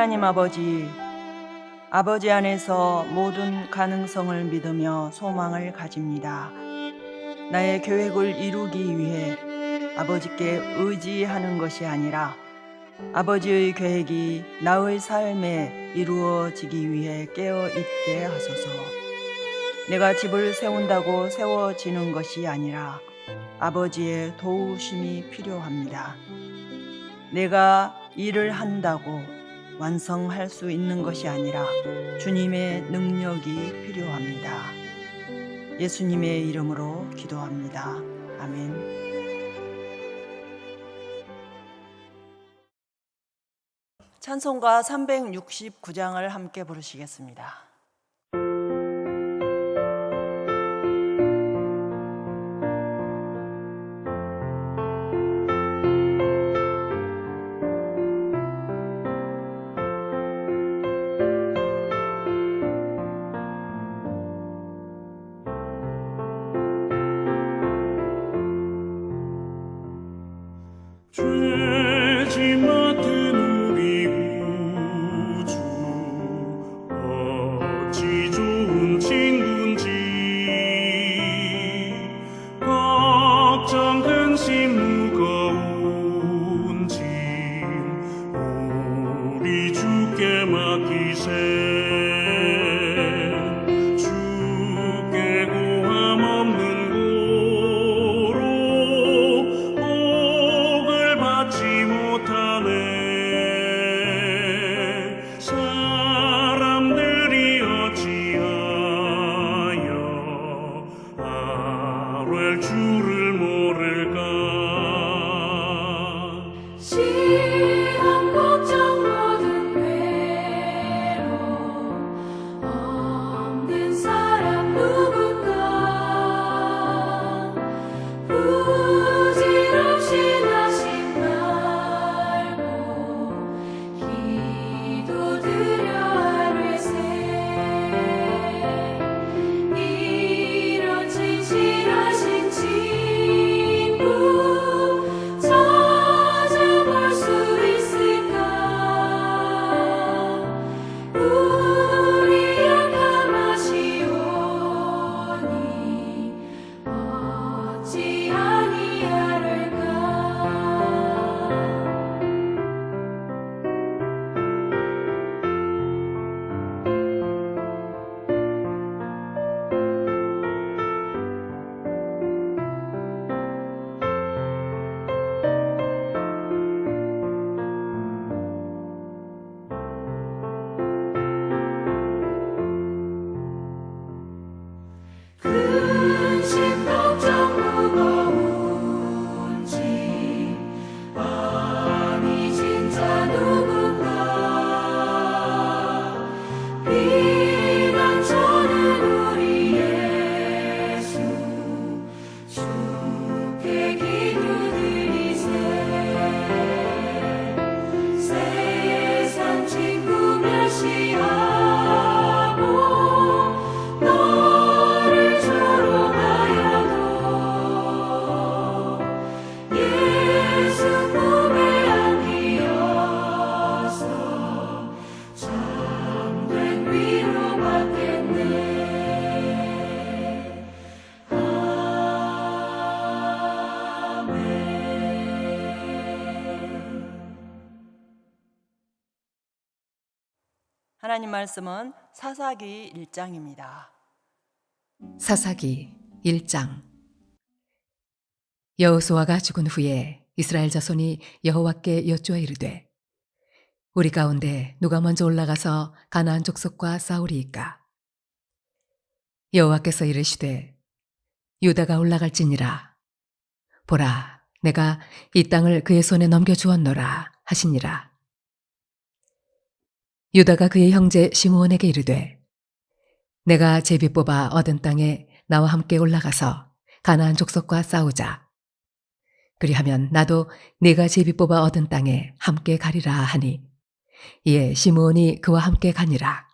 하나님 아버지 안에서 모든 가능성을 믿으며 소망을 가집니다. 나의 계획을 이루기 위해 아버지께 의지하는 것이 아니라 아버지의 계획이 나의 삶에 이루어지기 위해 깨어있게 하소서. 내가 집을 세운다고 세워지는 것이 아니라 아버지의 도우심이 필요합니다. 내가 일을 한다고 완성할 수 있는 것이 아니라 주님의 능력이 필요합니다. 예수님의 이름으로 기도합니다. 아멘. 찬송가 369장을 함께 부르시겠습니다. 죄지 맡은 우리 구주 어찌 좋은 친구인지 걱정 근심 무거운 짐 우리 주께 맡기세 주께 고함 없는 사람들이 어찌하여 아뢰 주를 모를까 시험 걱정 모든 괴로움 없는 사람 누군가 부질없이 나심 말고 기도드려 아뢰세 이런 진실하신 친구 찾아볼 수 있을까 우리 약함 아시오니 어찌 아니하를까 근심 걱정 무거운 짐 아니 진짜 누군가 비단 저는 우리 예수 주께 기도드리세 세상 친구 멸시하고 너를 조롱하여도 예수 품에 안기어서 참된 위로받겠네. 아멘. 하나님 말씀은 사사기 1장입니다. 사사기 1장. 여호수아가 죽은 후에 이스라엘 자손이 여호와께 여쭈어 이르되 우리 가운데 누가 먼저 올라가서 가나안 족속과 싸우리이까. 여호와께서 이르시되 유다가 올라갈지니라. 보라, 내가 이 땅을 그의 손에 넘겨주었노라 하시니라. 유다가 그의 형제 시므온에게 이르되 내가 제비 뽑아 얻은 땅에 나와 함께 올라가서 가나안 족속과 싸우자. 그리하면 나도 네가 제비 뽑아 얻은 땅에 함께 가리라 하니 이에 시므온이 그와 함께 가니라.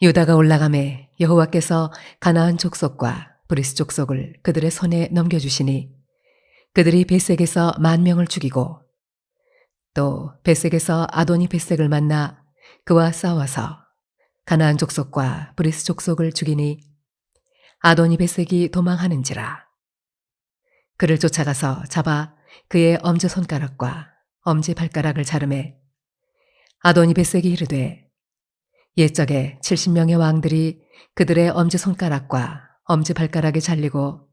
유다가 올라가매 여호와께서 가나안 족속과 브리스 족속을 그들의 손에 넘겨주시니 그들이 베색에서 10,000명을 죽이고 또 베색에서 아도니 베색을 만나 그와 싸워서 가나안 족속과 브리스 족속을 죽이니 아도니 베색이 도망하는지라. 그를 쫓아가서 잡아 그의 엄지 손가락과 엄지 발가락을 자르매 아도니 베색이 이르되 옛적에 70명의 왕들이 그들의 엄지 손가락과 엄지 발가락에 잘리고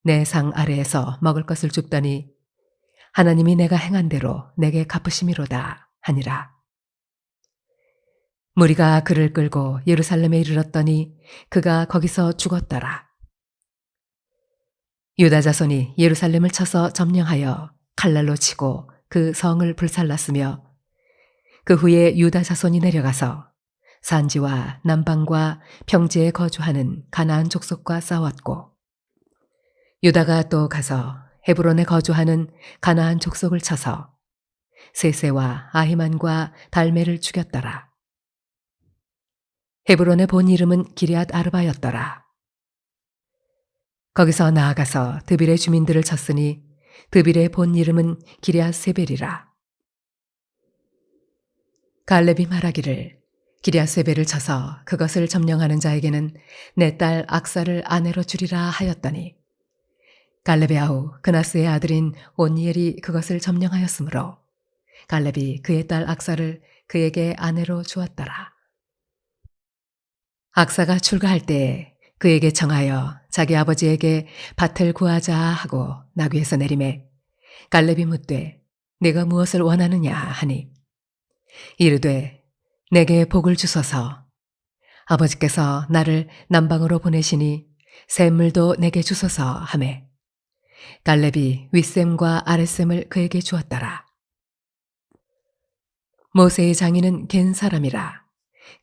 내 상 아래에서 먹을 것을 줍더니 하나님이 내가 행한 대로 내게 갚으심이로다 하니라. 무리가 그를 끌고 예루살렘에 이르렀더니 그가 거기서 죽었더라. 유다 자손이 예루살렘을 쳐서 점령하여 칼날로 치고 그 성을 불살랐으며 그 후에 유다 자손이 내려가서 산지와 남방과 평지에 거주하는 가나안 족속과 싸웠고 유다가 또 가서 헤브론에 거주하는 가나안 족속을 쳐서 세세와 아히만과 달메를 죽였더라. 헤브론의 본 이름은 기럇 아르바였더라. 거기서 나아가서 드빌의 주민들을 쳤으니 드빌의 본 이름은 기럇 세벨이라. 갈렙이 말하기를 기럇 세벨을 쳐서 그것을 점령하는 자에게는 내 딸 악사를 아내로 주리라 하였더니 갈렙의 아우 그나스의 아들인 온니엘이 그것을 점령하였으므로 갈렙이 그의 딸 악사를 그에게 아내로 주었더라. 악사가 출가할 때에 그에게 청하여 자기 아버지에게 밭을 구하자 하고 나귀에서 내리매 갈렙이 묻되 네가 무엇을 원하느냐 하니 이르되 내게 복을 주소서. 아버지께서 나를 남방으로 보내시니 샘물도 내게 주소서 하매 갈렙이 윗샘과 아랫샘을 그에게 주었더라. 모세의 장인은 겐 사람이라.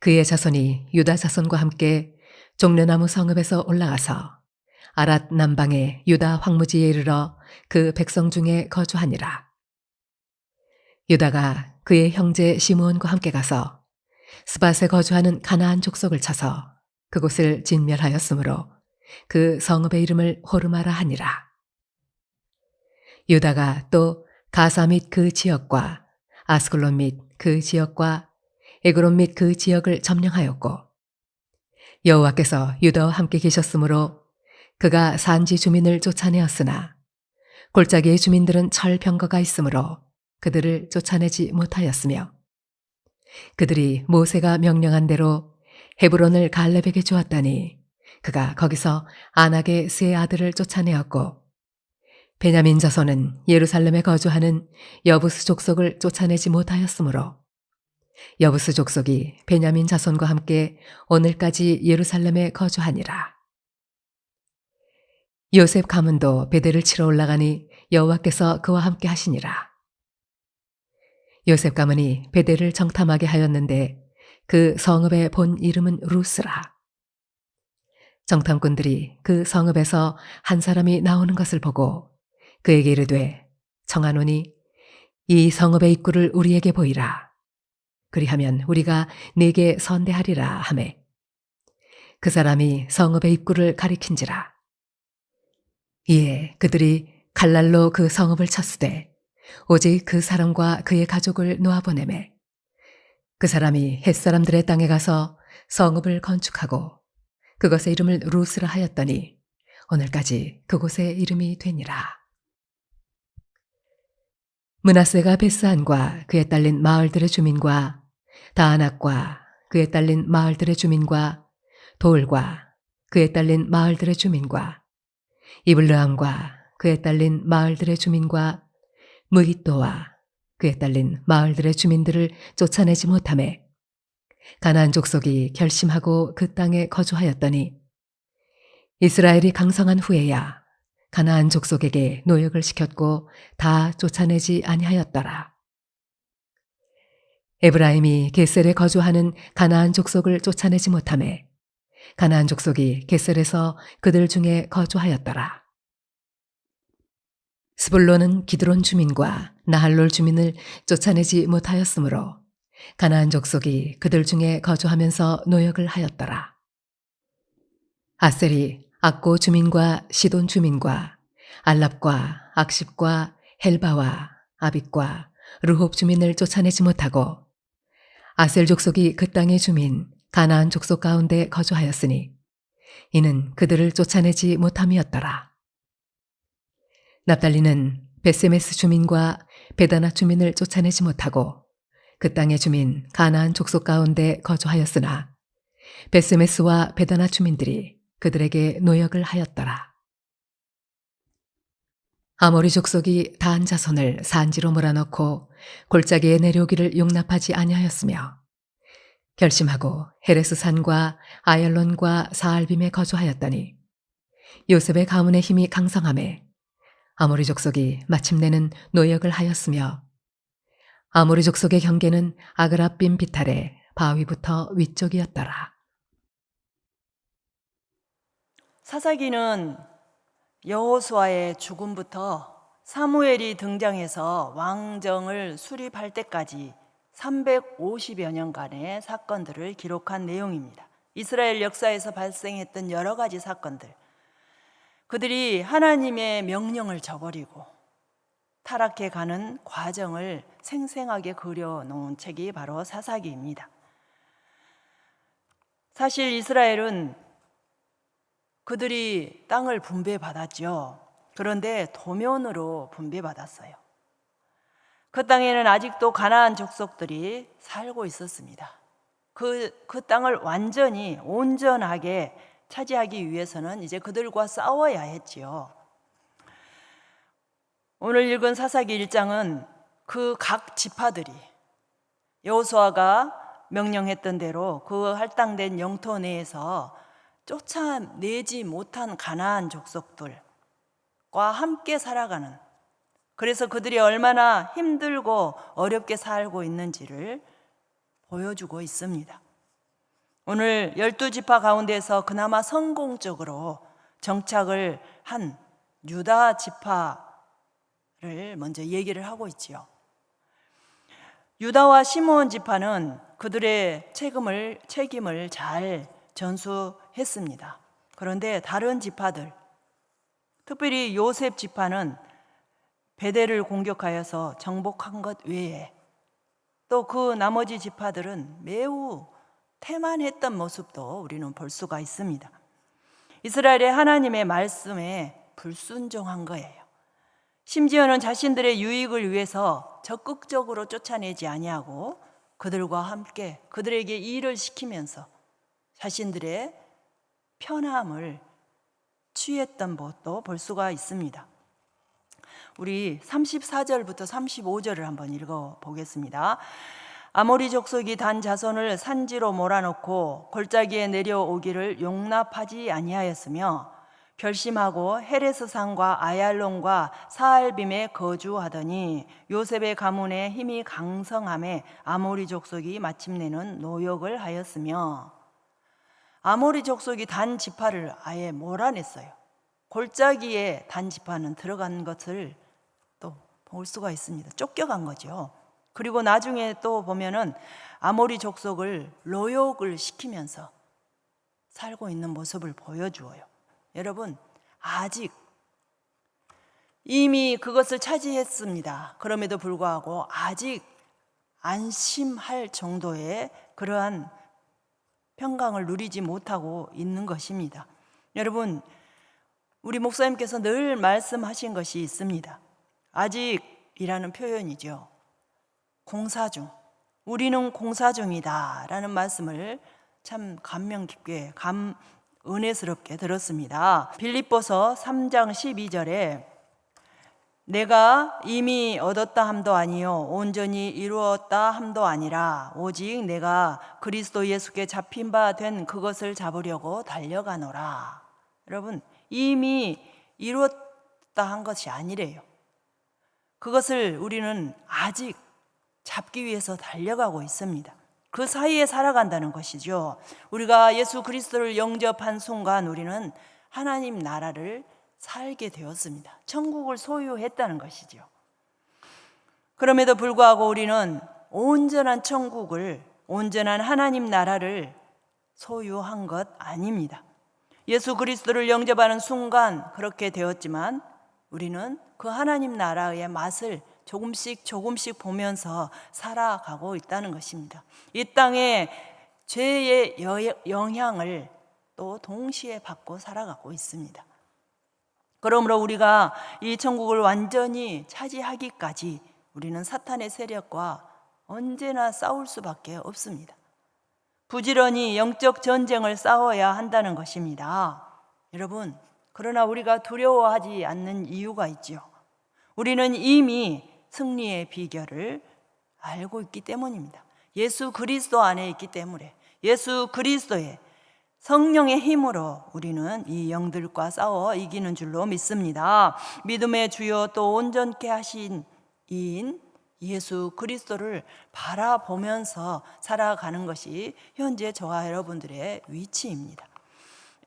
그의 자손이 유다 자손과 함께 종려나무 성읍에서 올라가서 아랏 남방의 유다 황무지에 이르러 그 백성 중에 거주하니라. 유다가 그의 형제 시므온과 함께 가서 스밧에 거주하는 가나안 족속을 쳐서 그곳을 진멸하였으므로 그 성읍의 이름을 호르마라 하니라. 유다가 또 가사 및 그 지역과 아스글론 및 그 지역과 에그론 및 그 지역을 점령하였고 여호와께서 유다와 함께 계셨으므로 그가 산지 주민을 쫓아내었으나 골짜기의 주민들은 철병거가 있으므로 그들을 쫓아내지 못하였으며 그들이 모세가 명령한 대로 헤브론을 갈렙에게 주었다니 그가 거기서 아낙의 세 아들을 쫓아내었고 베냐민 자손은 예루살렘에 거주하는 여부스 족속을 쫓아내지 못하였으므로 여부스 족속이 베냐민 자손과 함께 오늘까지 예루살렘에 거주하니라. 요셉 가문도 베델을 치러 올라가니 여호와께서 그와 함께 하시니라. 요셉 가문이 베델을 정탐하게 하였는데 그 성읍의 본 이름은 루스라. 정탐꾼들이 그 성읍에서 한 사람이 나오는 것을 보고 그에게 이르되 청하노니 이 성읍의 입구를 우리에게 보이라. 그리하면 우리가 네게 선대하리라 하매 그 사람이 성읍의 입구를 가리킨지라. 이에 그들이 칼날로 그 성읍을 쳤으되 오직 그 사람과 그의 가족을 놓아보내매 그 사람이 햇사람들의 땅에 가서 성읍을 건축하고 그것의 이름을 루스라 하였더니 오늘까지 그곳의 이름이 되니라. 므낫세가 베스안과 그에 딸린 마을들의 주민과 다아낙과 그에 딸린 마을들의 주민과 돌과 그에 딸린 마을들의 주민과 이블르함과 그에 딸린 마을들의 주민과 무깃도와 그에 딸린 마을들의 주민들을 쫓아내지 못하매 가나안 족속이 결심하고 그 땅에 거주하였더니 이스라엘이 강성한 후에야 가나안 족속에게 노역을 시켰고 다 쫓아내지 아니하였더라. 에브라임이 게셀에 거주하는 가나안 족속을 쫓아내지 못하매 가나안 족속이 게셀에서 그들 중에 거주하였더라. 스불론은 기드론 주민과 나할롤 주민을 쫓아내지 못하였으므로 가나안 족속이 그들 중에 거주하면서 노역을 하였더라. 아셀이 악고 주민과 시돈 주민과 알랍과 악십과 헬바와 아빅과 르홉 주민을 쫓아내지 못하고 아셀 족속이 그 땅의 주민 가나안 족속 가운데 거주하였으니 이는 그들을 쫓아내지 못함이었더라. 납달리는 베세메스 주민과 베다나 주민을 쫓아내지 못하고 그 땅의 주민 가나안 족속 가운데 거주하였으나 베세메스와 베다나 주민들이 그들에게 노역을 하였더라. 아모리 족속이 단 자손을 산지로 몰아넣고 골짜기에 내려오기를 용납하지 아니하였으며 결심하고 헤레스 산과 아얄론과 사알빔에 거주하였더니 요셉의 가문의 힘이 강성함에 아모리 족속이 마침내는 노역을 하였으며 아모리 족속의 경계는 아그라빔 비탈의 바위부터 위쪽이었더라. 사사기는 여호수아의 죽음부터 사무엘이 등장해서 왕정을 수립할 때까지 350여 년간의 사건들을 기록한 내용입니다. 이스라엘 역사에서 발생했던 여러 가지 사건들, 그들이 하나님의 명령을 저버리고 타락해 가는 과정을 생생하게 그려놓은 책이 바로 사사기입니다. 사실 이스라엘은 그들이 땅을 분배받았죠. 그런데 도면으로 분배받았어요. 그 땅에는 아직도 가나안 족속들이 살고 있었습니다. 그 땅을 완전히 온전하게 차지하기 위해서는 이제 그들과 싸워야 했지요. 오늘 읽은 사사기 1장은 그 각 지파들이 여호수아가 명령했던 대로 그 할당된 영토 내에서 쫓아내지 못한 가나안 족속들과 함께 살아가는, 그래서 그들이 얼마나 힘들고 어렵게 살고 있는지를 보여주고 있습니다. 오늘 12지파 가운데서 그나마 성공적으로 정착을 한 유다 지파를 먼저 얘기를 하고 있지요. 유다와 시므온 지파는 그들의 책임을 잘 전수했습니다. 그런데 다른 지파들, 특별히 요셉 지파는 베델을 공격하여서 정복한 것 외에 또 그 나머지 지파들은 매우 태만했던 모습도 우리는 볼 수가 있습니다. 이스라엘의 하나님의 말씀에 불순종한 거예요. 심지어는 자신들의 유익을 위해서 적극적으로 쫓아내지 아니하고 그들과 함께 그들에게 일을 시키면서 자신들의 편함을 취했던 것도 볼 수가 있습니다. 우리 34절부터 35절을 한번 읽어보겠습니다. 아모리 족속이 단 자손을 산지로 몰아넣고 골짜기에 내려오기를 용납하지 아니하였으며 결심하고 헤레스 산과 아얄론과 사알빔에 거주하더니 요셉의 가문의 힘이 강성함에 아모리 족속이 마침내는 노역을 하였으며, 아모리 족속이 단 지파를 아예 몰아냈어요. 골짜기에 단 지파는 들어간 것을 또 볼 수가 있습니다. 쫓겨간 거죠. 그리고 나중에 또 보면은 아모리 족속을 노역을 시키면서 살고 있는 모습을 보여주어요. 여러분, 아직 이미 그것을 차지했습니다. 그럼에도 불구하고 아직 안심할 정도의 그러한 평강을 누리지 못하고 있는 것입니다. 여러분, 우리 목사님께서 늘 말씀하신 것이 있습니다. 아직이라는 표현이죠. 공사 중, 우리는 공사 중이다 라는 말씀을 참 감명 깊게 은혜스럽게 들었습니다. 빌립보서 3장 12절에 내가 이미 얻었다 함도 아니요 온전히 이루었다 함도 아니라 오직 내가 그리스도 예수께 잡힌 바 된 그것을 잡으려고 달려가노라. 여러분, 이미 이루었다 한 것이 아니래요. 그것을 우리는 아직 잡기 위해서 달려가고 있습니다. 그 사이에 살아간다는 것이죠. 우리가 예수 그리스도를 영접한 순간 우리는 하나님 나라를 살게 되었습니다. 천국을 소유했다는 것이죠. 그럼에도 불구하고 우리는 온전한 천국을, 온전한 하나님 나라를 소유한 것 아닙니다. 예수 그리스도를 영접하는 순간 그렇게 되었지만 우리는 그 하나님 나라의 맛을 조금씩 조금씩 보면서 살아가고 있다는 것입니다. 이 땅에 죄의 영향을 또 동시에 받고 살아가고 있습니다. 그러므로 우리가 이 천국을 완전히 차지하기까지 우리는 사탄의 세력과 언제나 싸울 수밖에 없습니다. 부지런히 영적 전쟁을 싸워야 한다는 것입니다. 여러분, 그러나 우리가 두려워하지 않는 이유가 있죠. 우리는 이미 승리의 비결을 알고 있기 때문입니다. 예수 그리스도 안에 있기 때문에, 예수 그리스도의 성령의 힘으로 우리는 이 영들과 싸워 이기는 줄로 믿습니다. 믿음의 주요 또 온전케 하신 이인 예수 그리스도를 바라보면서 살아가는 것이 현재 저와 여러분들의 위치입니다.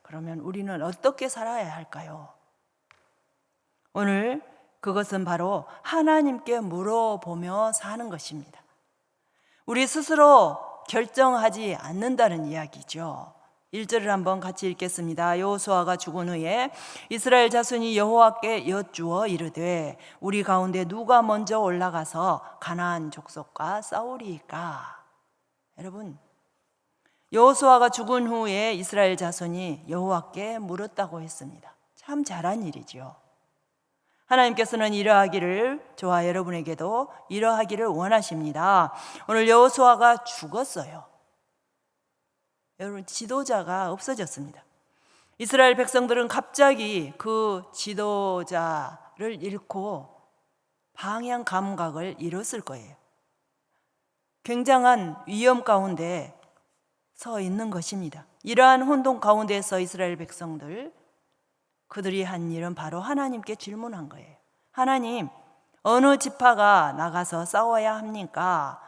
그러면 우리는 어떻게 살아야 할까요? 오늘 그것은 바로 하나님께 물어보며 사는 것입니다. 우리 스스로 결정하지 않는다는 이야기죠. 1절을 한번 같이 읽겠습니다. 여호수아가 죽은 후에 이스라엘 자손이 여호와께 여쭈어 이르되 우리 가운데 누가 먼저 올라가서 가나안 족속과 싸우리이까? 여러분, 여호수아가 죽은 후에 이스라엘 자손이 여호와께 물었다고 했습니다. 참 잘한 일이죠. 하나님께서는 이러하기를, 저와 여러분에게도 이러하기를 원하십니다. 오늘 여호수아가 죽었어요. 여러분, 지도자가 없어졌습니다. 이스라엘 백성들은 갑자기 그 지도자를 잃고 방향 감각을 잃었을 거예요. 굉장한 위험 가운데 서 있는 것입니다. 이러한 혼돈 가운데서 이스라엘 백성들, 그들이 한 일은 바로 하나님께 질문한 거예요. 하나님, 어느 지파가 나가서 싸워야 합니까?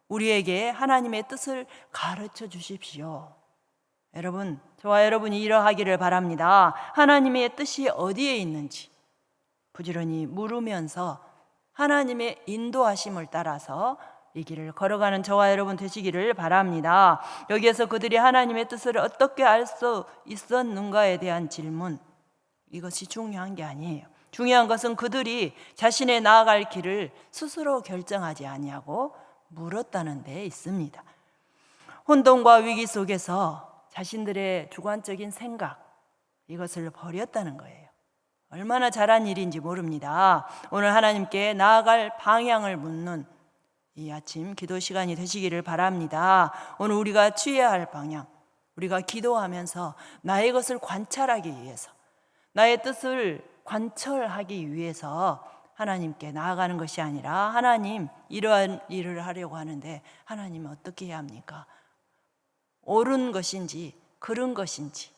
우리에게 하나님의 뜻을 가르쳐 주십시오. 여러분, 저와 여러분이 이러하기를 바랍니다. 하나님의 뜻이 어디에 있는지 부지런히 물으면서 하나님의 인도하심을 따라서 이 길을 걸어가는 저와 여러분 되시기를 바랍니다. 여기에서 그들이 하나님의 뜻을 어떻게 알 수 있었는가에 대한 질문, 이것이 중요한 게 아니에요. 중요한 것은 그들이 자신의 나아갈 길을 스스로 결정하지 아니하고 물었다는 데 있습니다. 혼돈과 위기 속에서 자신들의 주관적인 생각, 이것을 버렸다는 거예요. 얼마나 잘한 일인지 모릅니다. 오늘 하나님께 나아갈 방향을 묻는 이 아침 기도 시간이 되시기를 바랍니다. 오늘 우리가 취해야 할 방향, 우리가 기도하면서 나의 것을 관찰하기 위해서, 나의 뜻을 관철하기 위해서 하나님께 나아가는 것이 아니라, 하나님, 이러한 일을 하려고 하는데 하나님 어떻게 해야 합니까? 옳은 것인지 그른 것인지,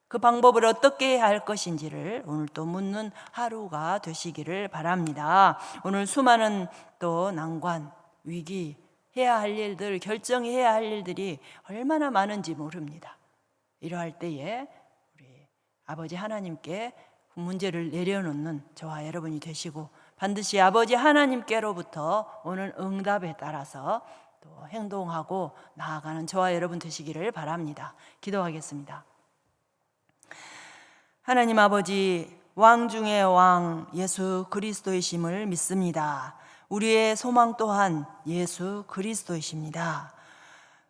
그 방법을 어떻게 해야 할 것인지를 오늘 또 묻는 하루가 되시기를 바랍니다. 오늘 수많은 또 난관, 위기, 해야 할 일들, 결정해야 할 일들이 얼마나 많은지 모릅니다. 이러할 때에 우리 아버지 하나님께 문제를 내려놓는 저와 여러분이 되시고, 반드시 아버지 하나님께로부터 오는 응답에 따라서 또 행동하고 나아가는 저와 여러분 되시기를 바랍니다. 기도하겠습니다. 하나님 아버지, 왕 중의 왕 예수 그리스도이심을 믿습니다. 우리의 소망 또한 예수 그리스도이십니다.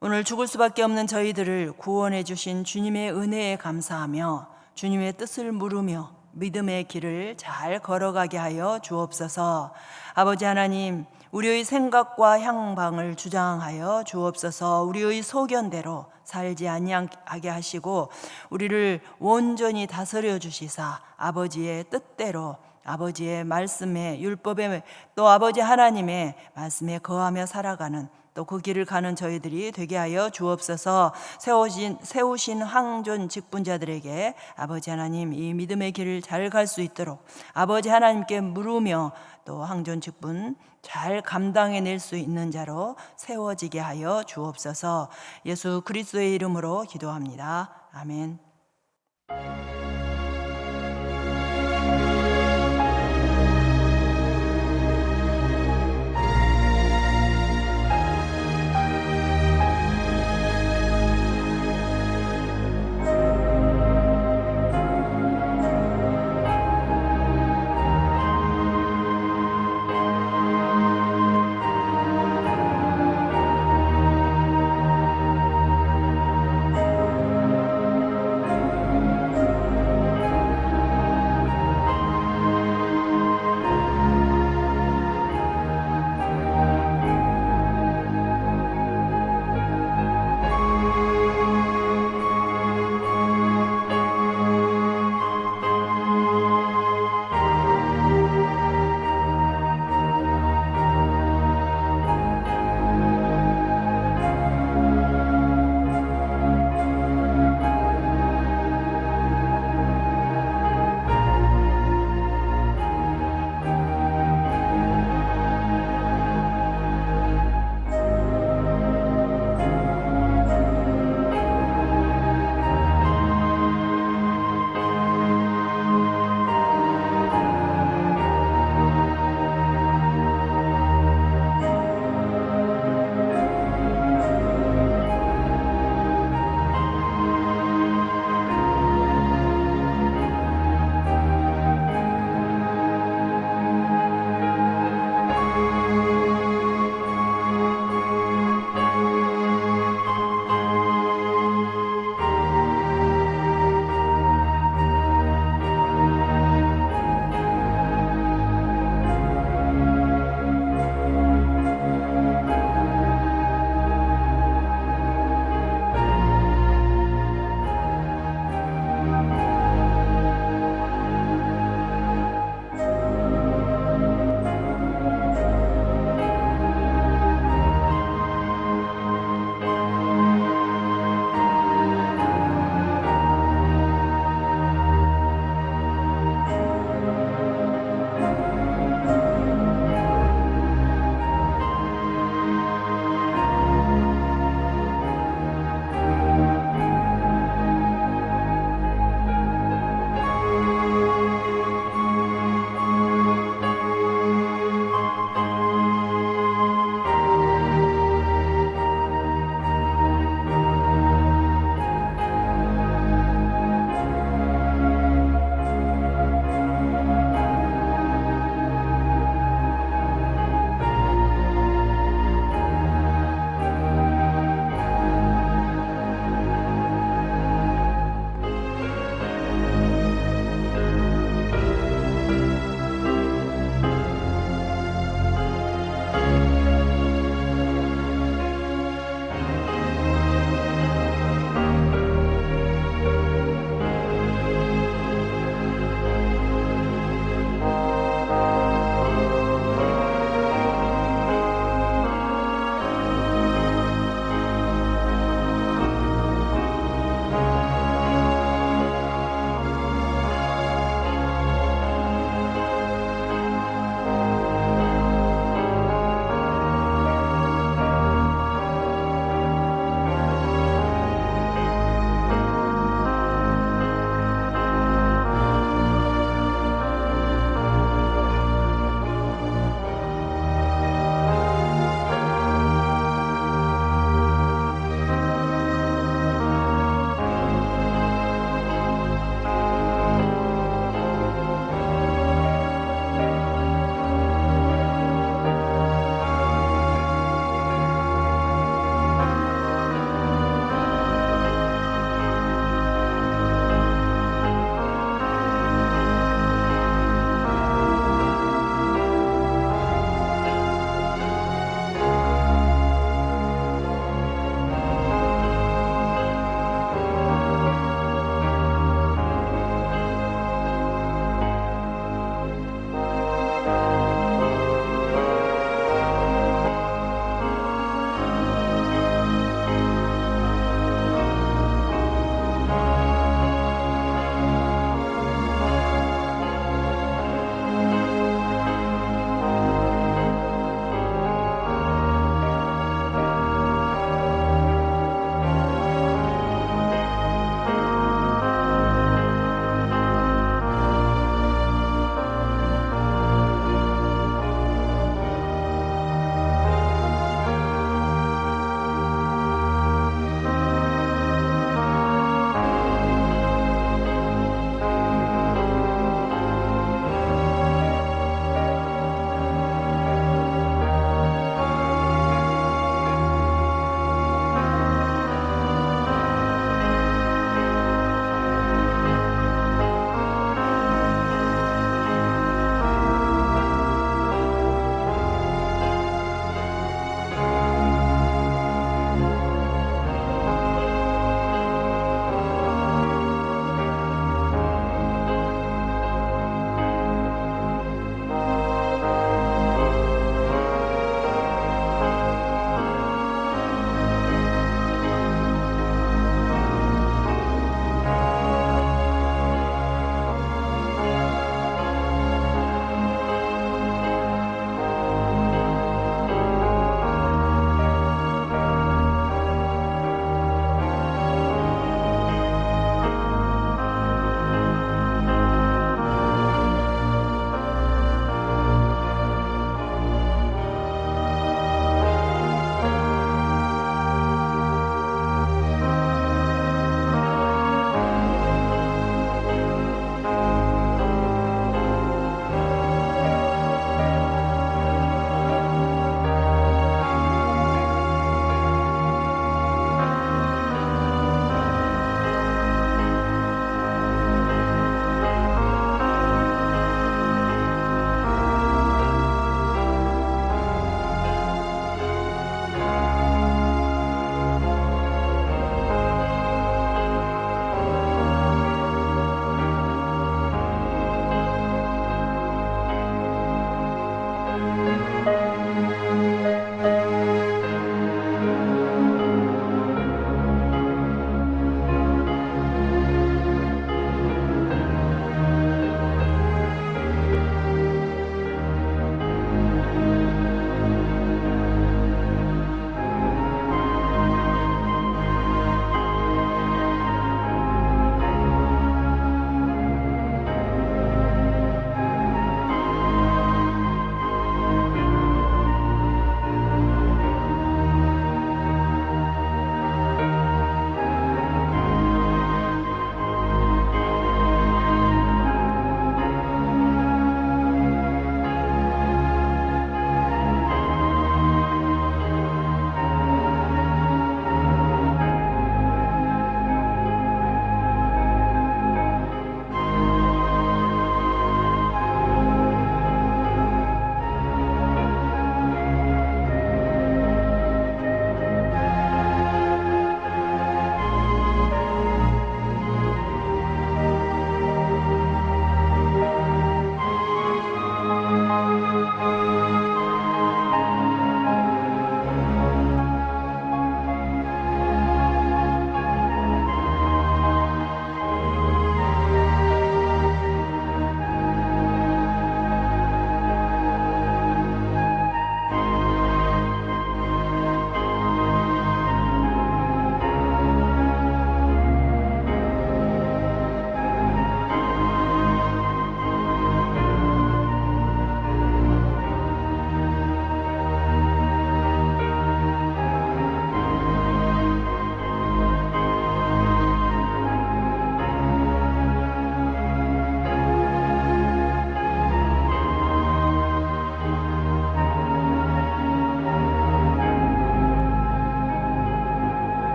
오늘 죽을 수밖에 없는 저희들을 구원해 주신 주님의 은혜에 감사하며 주님의 뜻을 물으며 믿음의 길을 잘 걸어가게 하여 주옵소서. 아버지 하나님, 우리의 생각과 향방을 주장하여 주옵소서. 우리의 소견대로 살지 아니하게 하시고 우리를 온전히 다스려 주시사 아버지의 뜻대로, 아버지의 말씀에, 율법에, 또 아버지 하나님의 말씀에 거하며 살아가는, 또 그 길을 가는 저희들이 되게 하여 주옵소서. 세우신 황존 직분자들에게 아버지 하나님 이 믿음의 길을 잘 갈 수 있도록 아버지 하나님께 물으며 또 황존 직분 잘 감당해낼 수 있는 자로 세워지게 하여 주옵소서. 예수 그리스도의 이름으로 기도합니다. 아멘.